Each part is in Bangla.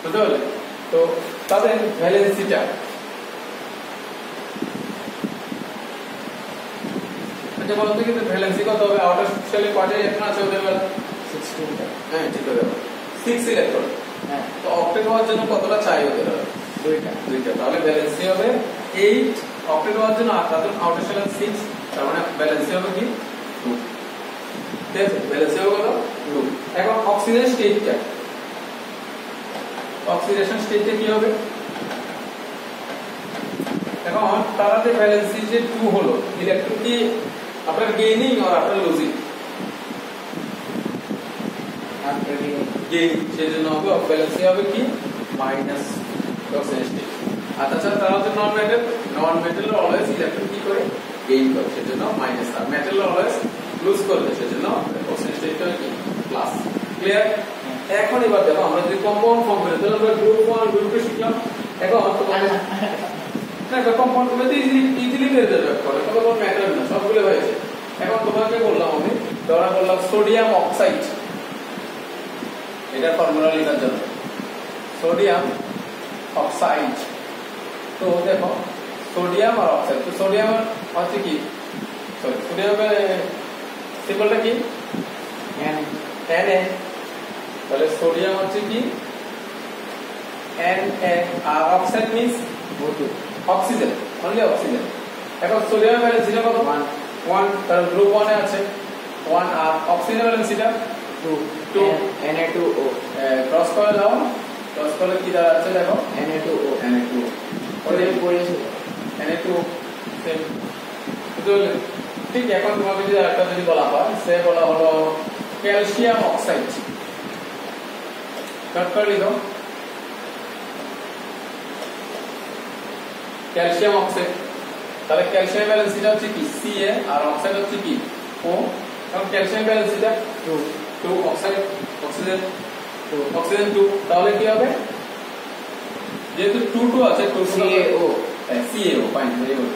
বুঝতে পারলে? তো তাদের ভ্যালেন্সিটা আচ্ছা বলতো কিন্তু ভ্যালেন্সি কত হবে? আউটার শেলে কয়টা ইলেকট্রন আছে ওদের বেলা? 16টা। হ্যাঁ ঠিক আছে, 6 ইলেকট্রন। হ্যাঁ, তো অক্টেট হওয়ার জন্য কতটা চাই ওদের? 2টা। তাহলে ভ্যালেন্সি হবে 8, অক্টেট হওয়ার জন্য তাদের আউটার শেল 6, তার মানে ভ্যালেন্সি হবে কি 2। ঠিক আছে, ভ্যালেন্সি হবে কত? 2। এখন অক্সিজেন স্টেটটা, অক্সিডেশন স্টেটে কি হবে? এখন তারা যে ভ্যালেন্সি যে 2 হলো, ইলেকট্রন কি আপনার গেইনিং আর আপনার লুজিং? গেইন, সেজন্য হবে ভ্যালেন্সি হবে কি মাইনাস অক্সিজেন স্টেট। আর তাছাড়া তারা হচ্ছে নন মেটাল, নন মেটাল অলওয়েজ ইলেকট্রন কি করে গেইন করে, সেজন্য মাইনাস। আর মেটাল অলওয়েজ লুজ করে, সেজন্য অক্সিজেন স্টেটটা কি প্লাস। ক্লিয়ার? এখন এবার দেখো আমরা যদি কম্পাউন্ড ফর্ম করি, তাহলে আমরা গ্রুপ 1 গ্রুপ 2 শিখলাম। এখন না কম্পাউন্ড করতে ইজিলি বের যাবে করে, কোনো ম্যাটার না, সবগুলো হয়েছে। এখন তোমাকে বললাম আমি, ধরা বললাম সোডিয়াম অক্সাইড, এটা ফর্মুলা লেখার জন্য সোডিয়াম অক্সাইড। তো দেখো সোডিয়াম আর অক্সাইড, তো সোডিয়াম হচ্ছে কি, সরি সোডিয়ামের সিম্বলটা কি Na, তাহলে সোডিয়াম হচ্ছে কি Na, আর oxide means O2, oxygen, only oxygen. এখন সোডিয়াম ভ্যালেন্সিটা কত? 1, কারণ গ্রুপ 1 এ আছে 1, আর অক্সিজেন ভ্যালেন্সিটা 2 Na2O, ক্রস করে দাও, ক্রস করলে কি দাঁড়াচ্ছে দেখো Na2O, Na2, ওটা পড়েছিল। Na2 same. ঠিক এখন তোমাকে যদি একটা যদি বলা হয়, সে বলা হলো ক্যালসিয়াম অক্সাইড, কাট করে লিখো ক্যালসিয়াম অক্সাইড। তাহলে ক্যালসিয়াম ভ্যালেন্সিটা হচ্ছে কি Ca, আর অক্সাইড হচ্ছে কি O। এখন ক্যালসিয়াম ভ্যালেন্সিটা 2, অক্সাইড অক্সিজেন 2, তাহলে কি হবে? যেহেতু 2 আছে 2 CaO, CaO, fine, very good.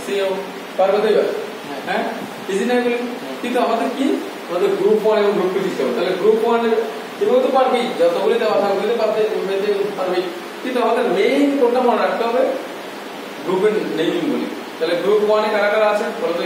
CaO পারবে তো এবার? হ্যাঁ, ইজি না এগুলো? কিন্তু আমাদের কি, আমাদের গ্রুপ 1 এবং গ্রুপ 2 শিখতে হবে। তাহলে গ্রুপ 1 এর তুমি তো পারবেই, যতগুলি দেওয়া থাকবে পারবেই, কিন্তু আমাদের মেইন কোনটা মনে রাখতে হবে, গ্রুপের নেমিং বলি। তাহলে গ্রুপ 1 এ কারা কারা আছে বলো তো?